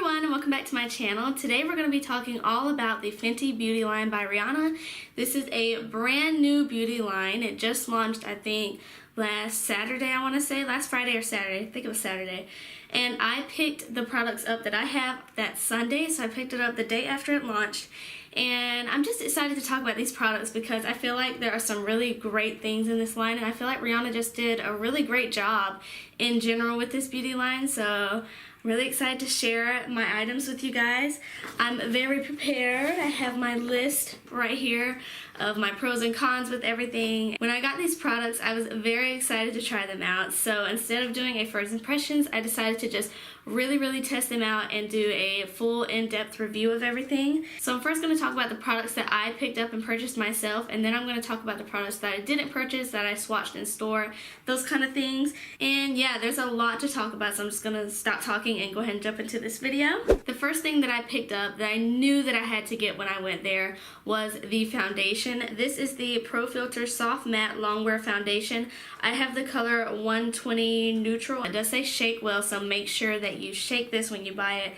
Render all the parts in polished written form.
everyone and welcome back to my channel. Today we're going to be talking all about the Fenty beauty line by Rihanna. This is a brand new beauty line. It just launched, I think, last Saturday, I want to say. Last Friday or Saturday. I think it was Saturday. And I picked the products up that I have that Sunday, so I picked it up the day after it launched. And I'm just excited to talk about these products because I feel like there are some really great things in this line, and I feel like Rihanna just did a really great job in general with this beauty line. So I'm really excited to share my items with you guys. I'm very prepared. I have my list right here of my pros and cons with everything. When I got these products, I was very excited to try them out. So instead of doing a first impressions, I decided to just really test them out and do a full in-depth review of everything. So I'm first going to talk about the products that I picked up and purchased myself, and then I'm going to talk about the products that I didn't purchase, that I swatched in store, those kind of things. And yeah, there's a lot to talk about, so I'm just going to stop talking and go ahead and jump into this video. The first thing that I picked up that I knew that I had to get when I went there was the foundation. This is the Pro Filt'r Soft Matte Longwear Foundation. I have the color 120 Neutral. It does say shake well, so make sure that you shake this when you buy it.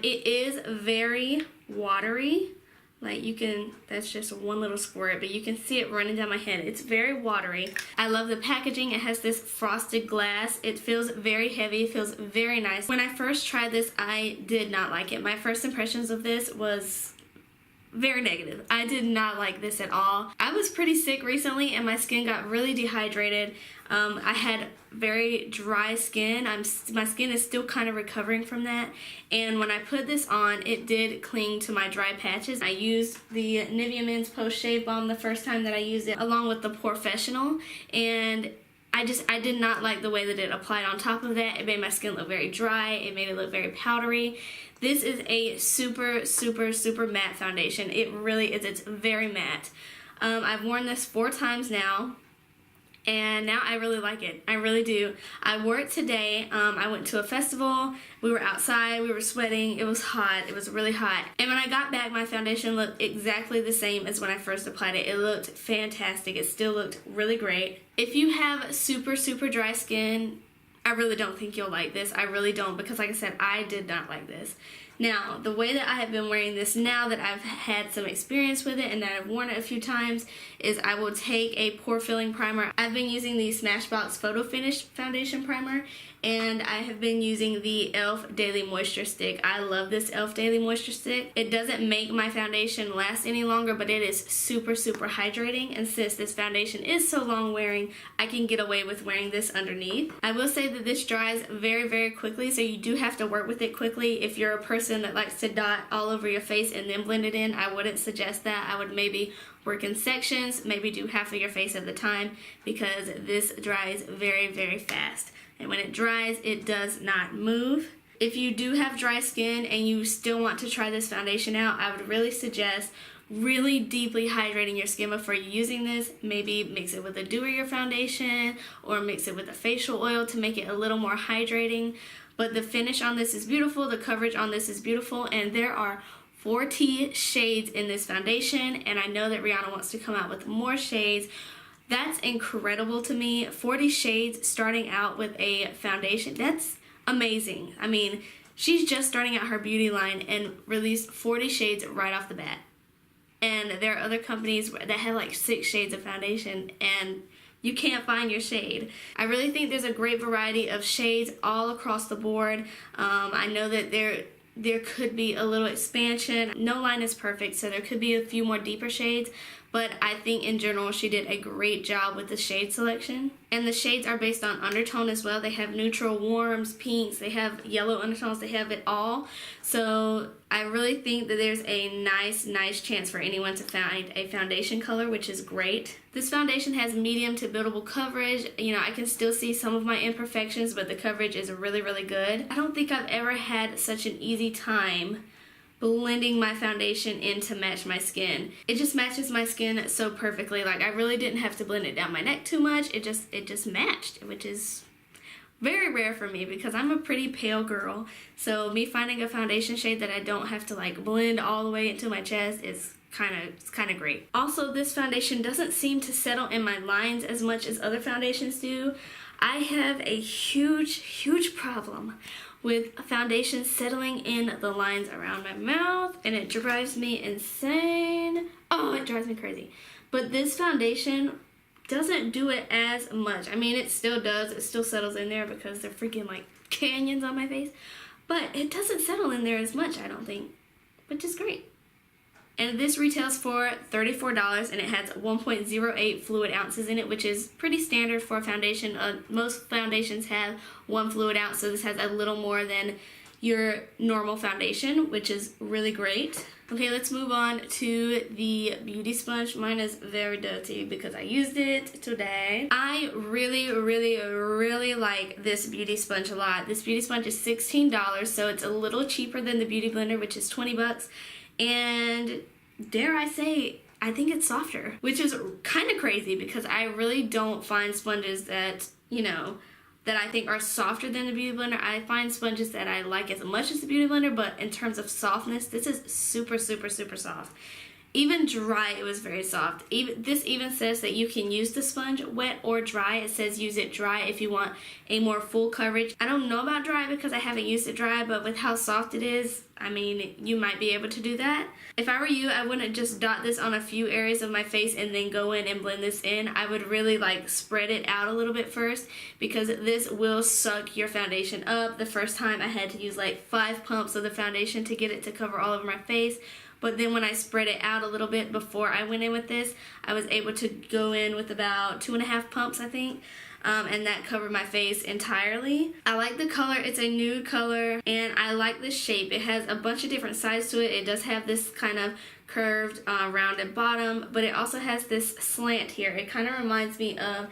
It is very watery. Like you can, that's just one little squirt, but you can see it running down my hand. It's very watery. I love the packaging. It has this frosted glass. It feels very heavy. It feels very nice. When I first tried this, I did not like it. My first impressions of this was very negative. I did not like this at all. I was pretty sick recently and my skin got really dehydrated. I had very dry skin. My skin is still kind of recovering from that, and when I put this on, it did cling to my dry patches. I used the Nivea Men's Post Shave Balm the first time that I used it, along with the Professional, and I did not like the way that it applied on top of that. It made my skin look very dry. It made it look very powdery. This is a super matte foundation. It really is. It's very matte. I've worn this 4 times now, and now I really like it. I really do. I wore it today. I went to a festival. We were outside. We were sweating. It was hot. It was really hot. And when I got back, my foundation looked exactly the same as when I first applied it. It looked fantastic. It still looked really great. If you have super dry skin, I really don't think you'll like this. I really don't, because like I said, I did not like this. Now, the way that I have been wearing this now that I've had some experience with it and that I've worn it a few times is I will take a pore filling primer. I've been using the Smashbox Photo Finish Foundation Primer, and I have been using the e.l.f. Daily Moisture Stick. I love this e.l.f. Daily Moisture Stick. It doesn't make my foundation last any longer, but it is super hydrating, and since this foundation is so long wearing, I can get away with wearing this underneath. I will say that this dries very quickly, so you do have to work with it quickly. If you're a person that likes to dot all over your face and then blend it in, I wouldn't suggest that. I would maybe work in sections, maybe do half of your face at the time, because this dries very fast. And when it dries, it does not move. If you do have dry skin and you still want to try this foundation out, I would really suggest really deeply hydrating your skin before using this. Maybe mix it with a dewier foundation or mix it with a facial oil to make it a little more hydrating. But the finish on this is beautiful, the coverage on this is beautiful, and there are 40 shades in this foundation, and I know that Rihanna wants to come out with more shades. That's incredible to me. 40 shades starting out with a foundation. That's amazing. I mean, she's just starting out her beauty line and released 40 shades right off the bat. And there are other companies that have like 6 shades of foundation, and you can't find your shade. I really think there's a great variety of shades all across the board. I know that there could be a little expansion. No line is perfect, so there could be a few more deeper shades, but I think in general she did a great job with the shade selection. And the shades are based on undertone as well. They have neutral, warms, pinks, they have yellow undertones, they have it all. So I really think that there's a nice chance for anyone to find a foundation color, which is great. This foundation has medium to buildable coverage. You know, I can still see some of my imperfections, but the coverage is really good. I don't think I've ever had such an easy time blending my foundation in to match my skin. It just matches my skin so perfectly. Like, I really didn't have to blend it down my neck too much. It just matched, which is very rare for me because I'm a pretty pale girl. So me finding a foundation shade that I don't have to like blend all the way into my chest is kind of great. Also, this foundation doesn't seem to settle in my lines as much as other foundations do. I have a huge problem with foundation settling in the lines around my mouth, and it drives me insane. Oh, it drives me crazy. But this foundation doesn't do it as much. I mean, it still does. It still settles in there because they're freaking like canyons on my face. But it doesn't settle in there as much, I don't think, which is great. And this retails for $34, and it has 1.08 fluid ounces in it, which is pretty standard for a foundation. Most foundations have 1 fluid ounce, so this has a little more than your normal foundation, which is really great. Okay, let's move on to the beauty sponge. Mine is very dirty because I used it today. I really like this beauty sponge a lot. This beauty sponge is $16, so it's a little cheaper than the Beauty Blender, which is 20 bucks. And dare I say, I think it's softer, which is kind of crazy because I really don't find sponges that, you know, that I think are softer than the Beauty Blender. I find sponges that I like as much as the Beauty Blender, but in terms of softness, this is super soft. Even dry, it was very soft. This even says that you can use the sponge wet or dry. It says use it dry if you want a more full coverage. I don't know about dry because I haven't used it dry, but with how soft it is, I mean, you might be able to do that. If I were you, I wouldn't just dot this on a few areas of my face and then go in and blend this in. I would really like spread it out a little bit first because this will suck your foundation up. The first time I had to use like 5 pumps of the foundation to get it to cover all over my face. But then when I spread it out a little bit before I went in with this, I was able to go in with about 2.5 pumps, I think. And that covered my face entirely. I like the color. It's a nude color, and I like the shape. It has a bunch of different sides to it. It does have this kind of curved, rounded bottom, but it also has this slant here. It kind of reminds me of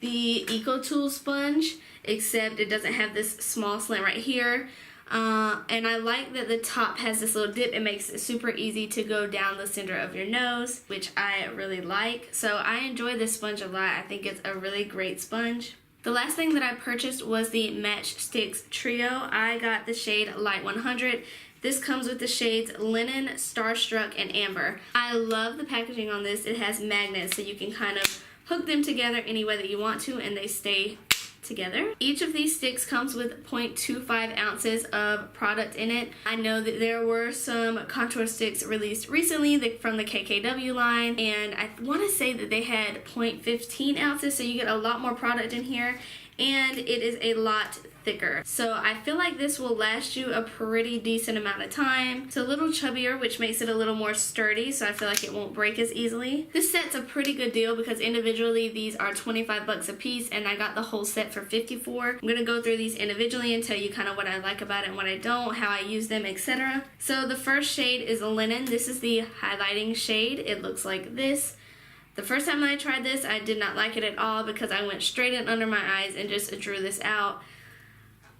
the EcoTool sponge, except it doesn't have this small slant right here. And I like that the top has this little dip. It makes it super easy to go down the center of your nose, which I really like. So I enjoy this sponge a lot. I think it's a really great sponge. The last thing that I purchased was the Matchsticks Trio. I got the shade Light 100. This comes with the shades Linen, Starstruck, and Amber. I love the packaging on this. It has magnets, so you can kind of hook them together any way that you want to, and they stay together. Each of these sticks comes with 0.25 ounces of product in it. I know that there were some contour sticks released recently from the KKW line, and I want to say that they had 0.15 ounces, so you get a lot more product in here, and it is a lot thicker. So I feel like this will last you a pretty decent amount of time. It's a little chubbier, which makes it a little more sturdy, so I feel like it won't break as easily. This set's a pretty good deal because individually these are 25 bucks a piece, and I got the whole set for 54. I'm gonna go through these individually and tell you kind of what I like about it and what I don't, how I use them, etc. So the first shade is Linen. This is the highlighting shade. It looks like this. The first time I tried this, I did not like it at all because I went straight in under my eyes and just drew this out.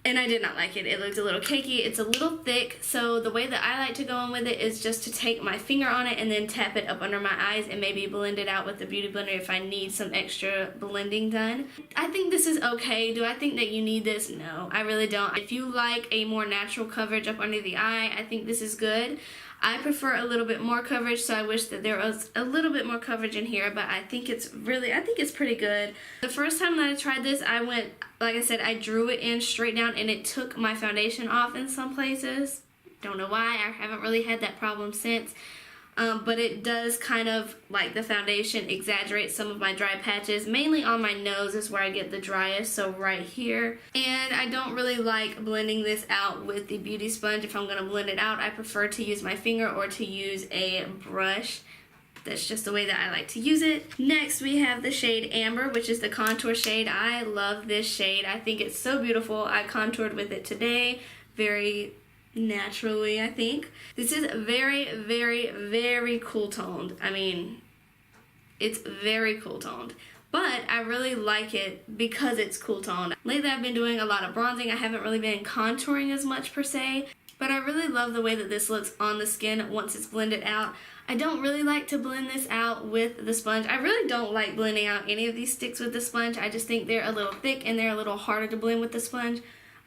And I did not like it. It looked a little cakey. It's a little thick, so the way that I like to go in with it is just to take my finger on it and then tap it up under my eyes and maybe blend it out with the Beauty Blender if I need some extra blending done. I think this is okay. Do I think that you need this? No, I really don't. If you like a more natural coverage up under the eye, I think this is good. I prefer a little bit more coverage, so I wish that there was a little bit more coverage in here, but I think it's pretty good. The first time that I tried this, I went, like I said, I drew it in straight down and it took my foundation off in some places. Don't know why. I haven't really had that problem since. But it does kind of, like the foundation, exaggerate some of my dry patches. Mainly on my nose is where I get the driest, so right here. And I don't really like blending this out with the beauty sponge. If I'm going to blend it out, I prefer to use my finger or to use a brush. That's just the way that I like to use it. Next, we have the shade Amber, which is the contour shade. I love this shade. I think it's so beautiful. I contoured with it today. Very naturally, I think. This is very cool toned. I mean, it's very cool toned, but I really like it because it's cool toned. Lately I've been doing a lot of bronzing. I haven't really been contouring as much per se, but I really love the way that this looks on the skin once it's blended out. I don't really like to blend this out with the sponge. I really don't like blending out any of these sticks with the sponge. I just think they're a little thick and they're a little harder to blend with the sponge.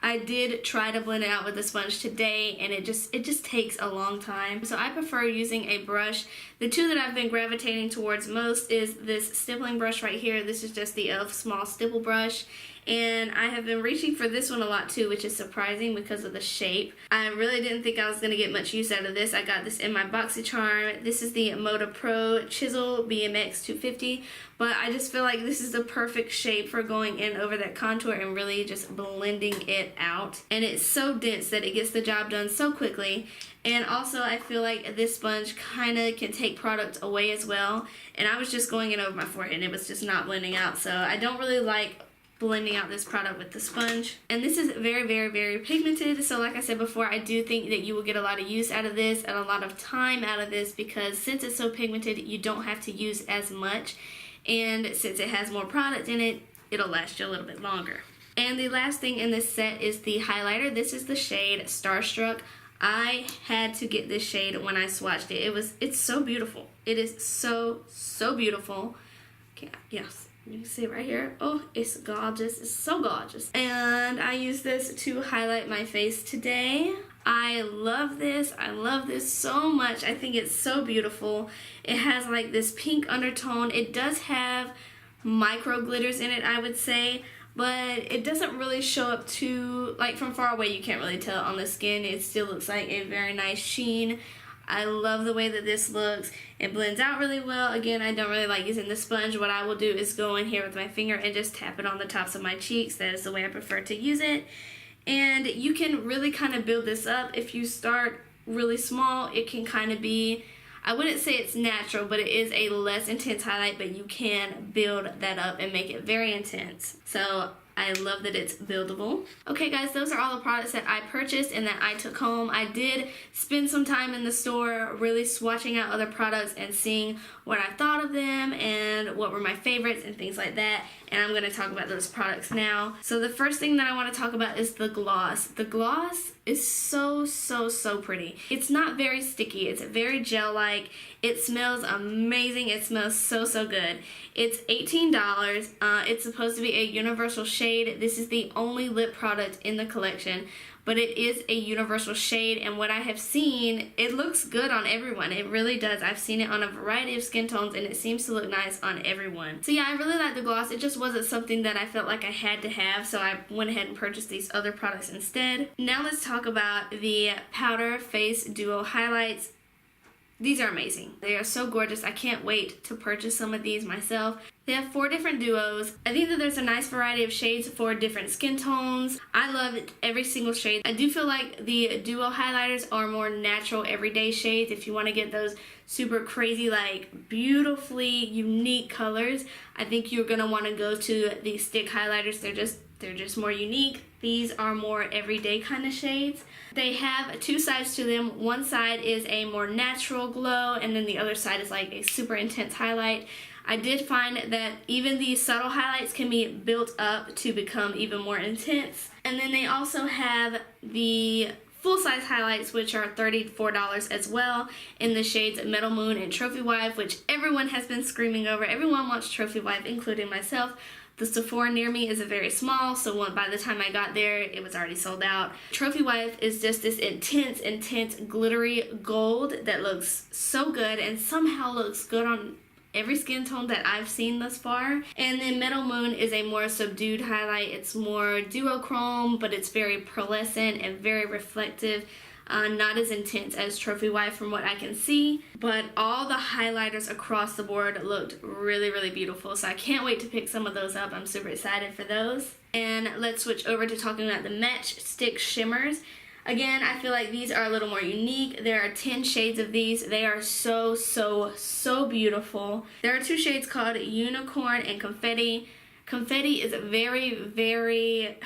I did try to blend it out with the sponge today, and it just takes a long time. So I prefer using a brush. The two that I've been gravitating towards most is this stippling brush right here. This is just the e.l.f. small stipple brush, and I have been reaching for this one a lot too, which is surprising because of the shape. I really didn't think I was going to get much use out of this. I got this in my BoxyCharm. This is the Moda Pro Chisel BMX 250, but I just feel like this is the perfect shape for going in over that contour and really just blending it out. And it's so dense that it gets the job done so quickly. And also I feel like this sponge kind of can take product away as well. And I was just going in over my forehead and it was just not blending out. So I don't really like blending out this product with the sponge. And this is very, very, very pigmented. So like I said before, I do think that you will get a lot of use out of this and a lot of time out of this, because since it's so pigmented, you don't have to use as much. And since it has more product in it, it'll last you a little bit longer. And the last thing in this set is the highlighter. This is the shade Starstruck. I had to get this shade when I swatched it. It's so beautiful. It is so, so beautiful. Okay, yes, you can see it right here. Oh, it's gorgeous. It's so gorgeous. And I use this to highlight my face today. I love this. I love this so much. I think it's so beautiful. It has like this pink undertone. It does have micro glitters in it, I would say, but it doesn't really show up too, like from far away you can't really tell on the skin. It still looks like a very nice sheen. I love the way that this looks. It blends out really well. Again, I don't really like using the sponge. What I will do is go in here with my finger and just tap it on the tops of my cheeks. That is the way I prefer to use it. And you can really kind of build this up. If you start really small, it can kind of be, I wouldn't say it's natural, but it is a less intense highlight, but you can build that up and make it very intense. So I love that it's buildable. Okay guys, those are all the products that I purchased and that I took home. I did spend some time in the store really swatching out other products and seeing what I thought of them and what were my favorites and things like that. And I'm going to talk about those products now. So the first thing that I want to talk about is the gloss. The gloss is so, so, so pretty. It's not very sticky. It's very gel-like. It smells amazing. It smells so, so good. It's $18. It's supposed to be a universal shade. This is the only lip product in the collection, but it is a universal shade, and what I have seen, it looks good on everyone. It really does. I've seen it on a variety of skin tones, and it seems to look nice on everyone. So yeah, I really like the gloss. It just wasn't something that I felt like I had to have, so I went ahead and purchased these other products instead. Now let's talk about the Powder Face Duo Highlights. These are amazing. They are so gorgeous. I can't wait to purchase some of these myself. They have 4 different duos. I think that there's a nice variety of shades for different skin tones. I love every single shade. I do feel like the duo highlighters are more natural everyday shades. If you want to get those super crazy, like beautifully unique colors, I think you're going to want to go to the stick highlighters. They're just more unique. These are more everyday kind of shades. They have 2 sides to them. One side is a more natural glow, and then the other side is like a super intense highlight. I did find that even these subtle highlights can be built up to become even more intense. And then they also have the full-size highlights, which are $34 as well, in the shades Metal Moon and Trophy Wife, which everyone has been screaming over. Everyone wants Trophy Wife, including myself. The Sephora near me is a very small, so by the time I got there, it was already sold out. Trophy Wife is just this intense, intense, glittery gold that looks so good and somehow looks good on every skin tone that I've seen thus far. And then Metal Moon is a more subdued highlight. It's more duochrome, but it's very pearlescent and very reflective. Not as intense as Trophy Wife from what I can see, but all the highlighters across the board looked really, really beautiful, so I can't wait to pick some of those up. I'm super excited for those. And let's switch over to talking about the Matchsticks shimmers. Again, I feel like these are a little more unique. There are 10 shades of these. They are so, so, so beautiful. There are 2 shades called Unicorn and Confetti. Confetti is very, very,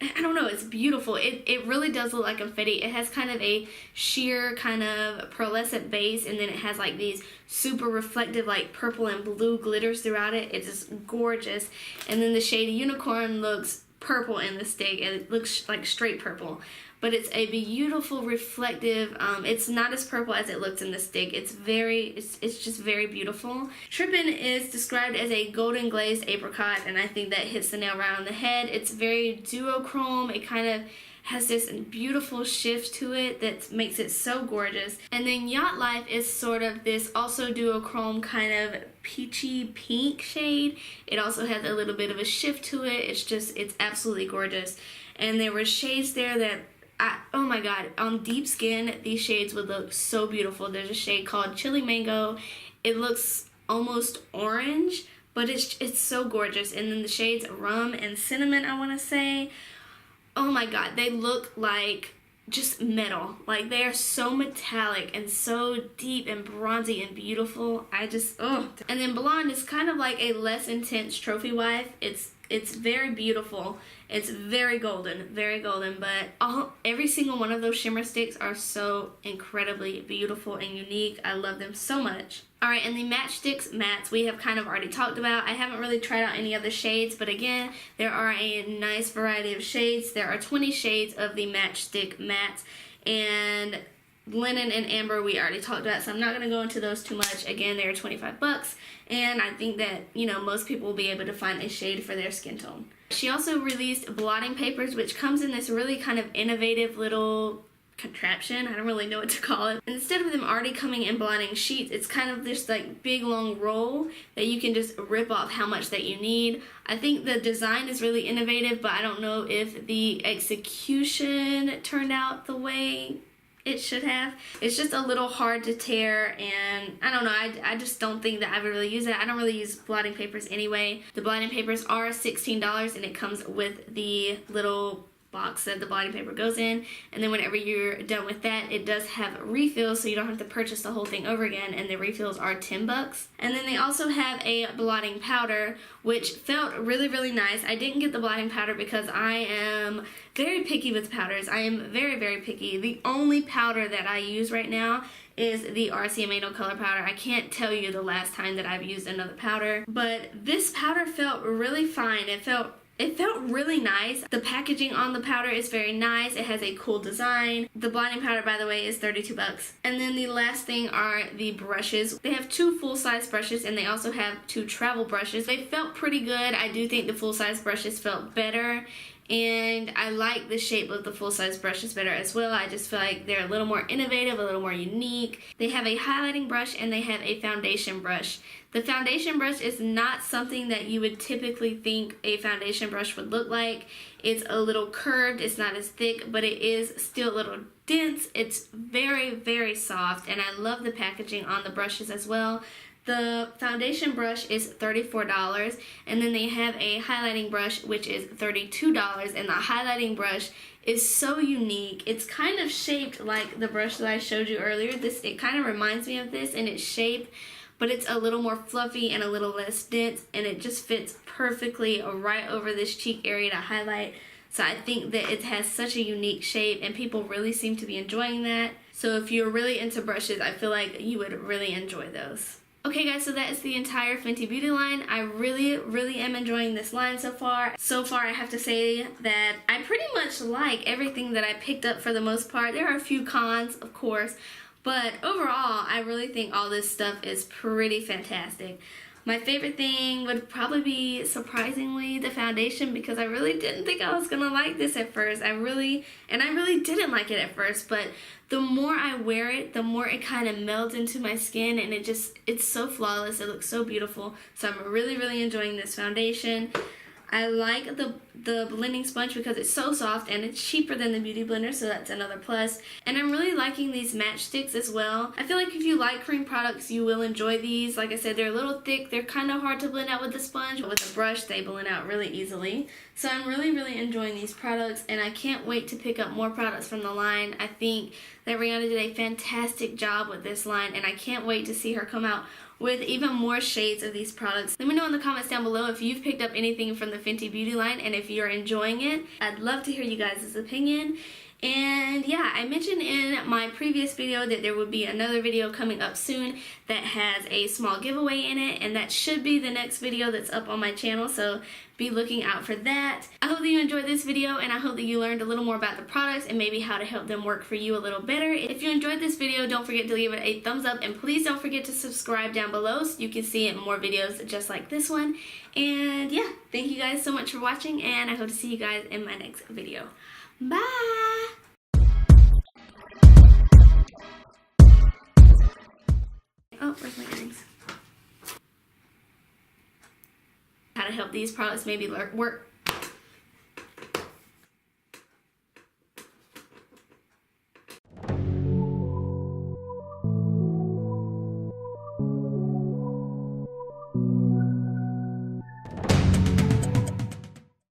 I don't know, it's beautiful. It really does look like confetti. It has kind of a sheer kind of pearlescent base, and then it has like these super reflective like purple and blue glitters throughout it. It's just gorgeous. And then the shade Unicorn looks purple in the stick, and it looks like straight purple, but it's a beautiful reflective, it's not as purple as it looks in the stick. It's just very beautiful. Trippin' is described as a golden glazed apricot, and I think that hits the nail right on the head. It's very duochrome. It kind of has this beautiful shift to it that makes it so gorgeous. And then Yacht Life is sort of this also duochrome kind of peachy pink shade. It also has a little bit of a shift to it. It's absolutely gorgeous. And there were shades there that oh my god, on deep skin, these shades would look so beautiful. There's a shade called Chili Mango. It looks almost orange, but it's so gorgeous. And then the shades Rum and Cinnamon, I want to say, oh my god, they look like just metal. Like, they are so metallic and so deep and bronzy and beautiful. And then Blonde is kind of like a less intense trophy wife. It's very beautiful. It's very golden, but every single one of those shimmer sticks are so incredibly beautiful and unique. I love them so much. Alright, and the Matchsticks mattes we have kind of already talked about. I haven't really tried out any other shades, but again, there are a nice variety of shades. There are 20 shades of the Matchstick mattes, and Linen and Amber we already talked about, so I'm not going to go into those too much. Again, they are $25, and I think that, you know, most people will be able to find a shade for their skin tone. She also released blotting papers, which comes in this really kind of innovative little contraption. I don't really know what to call it. Instead of them already coming in blotting sheets, it's kind of this like big long roll that you can just rip off how much that you need. I think the design is really innovative, but I don't know if the execution turned out the way it should have. It's just a little hard to tear, and I don't know, I just don't think that I would really use it. I don't really use blotting papers anyway. The blotting papers are $16, and it comes with the little box that the blotting paper goes in, and then whenever you're done with that, it does have refills, so you don't have to purchase the whole thing over again, and the refills are $10. And then they also have a blotting powder, which felt really nice. I didn't get the blotting powder because I am very picky with powders. I am very picky. The only powder that I use right now is the RCMA No Color Powder. I can't tell you the last time that I've used another powder, but this powder felt really fine. It felt really nice. The packaging on the powder is very nice. It has a cool design. The blotting powder, by the way, is $32. And then the last thing are the brushes. They have 2 full-size brushes, and they also have 2 travel brushes. They felt pretty good. I do think the full-size brushes felt better, and I like the shape of the full-size brushes better as well. I just feel like they're a little more innovative, a little more unique. They have a highlighting brush and they have a foundation brush. The foundation brush is not something that you would typically think a foundation brush would look like. It's a little curved, it's not as thick, but it is still a little dense. It's very soft, and I love the packaging on the brushes as well. The foundation brush is $34, and then they have a highlighting brush which is $32, and the highlighting brush is so unique. It's kind of shaped like the brush that I showed you earlier. It kind of reminds me of this in its shape, but it's a little more fluffy and a little less dense, and it just fits perfectly right over this cheek area to highlight. So I think that it has such a unique shape, and people really seem to be enjoying that. So if you're really into brushes, I feel like you would really enjoy those. Okay guys, so that is the entire Fenty Beauty line. I really am enjoying this line so far. So far, I have to say that I pretty much like everything that I picked up for the most part. There are a few cons, of course, but overall, I really think all this stuff is pretty fantastic. My favorite thing would probably be, surprisingly, the foundation, because I really didn't think I was gonna like this at first. I really didn't like it at first, but the more I wear it, the more it kind of melds into my skin, and it's so flawless. It looks so beautiful. So I'm really enjoying this foundation. I like the blending sponge because it's so soft, and it's cheaper than the Beauty Blender, so that's another plus. And I'm really liking these Matchsticks as well. I feel like if you like cream products, you will enjoy these. Like I said, they're a little thick. They're kind of hard to blend out with the sponge, but with a brush, they blend out really easily. So I'm really enjoying these products, and I can't wait to pick up more products from the line. I think that Rihanna did a fantastic job with this line, and I can't wait to see her come out with even more shades of these products. Let me know in the comments down below if you've picked up anything from the Fenty Beauty line and if you're enjoying it. I'd love to hear you guys' opinion. And yeah, I mentioned in my previous video that there would be another video coming up soon that has a small giveaway in it, and that should be the next video that's up on my channel, so be looking out for that. I hope that you enjoyed this video, and I hope that you learned a little more about the products and maybe how to help them work for you a little better. If you enjoyed this video, don't forget to leave it a thumbs up, and please don't forget to subscribe down below so you can see more videos just like this one. And yeah, thank you guys so much for watching, and I hope to see you guys in my next video. Bye! Oh, where's my earrings? How to help these products maybe work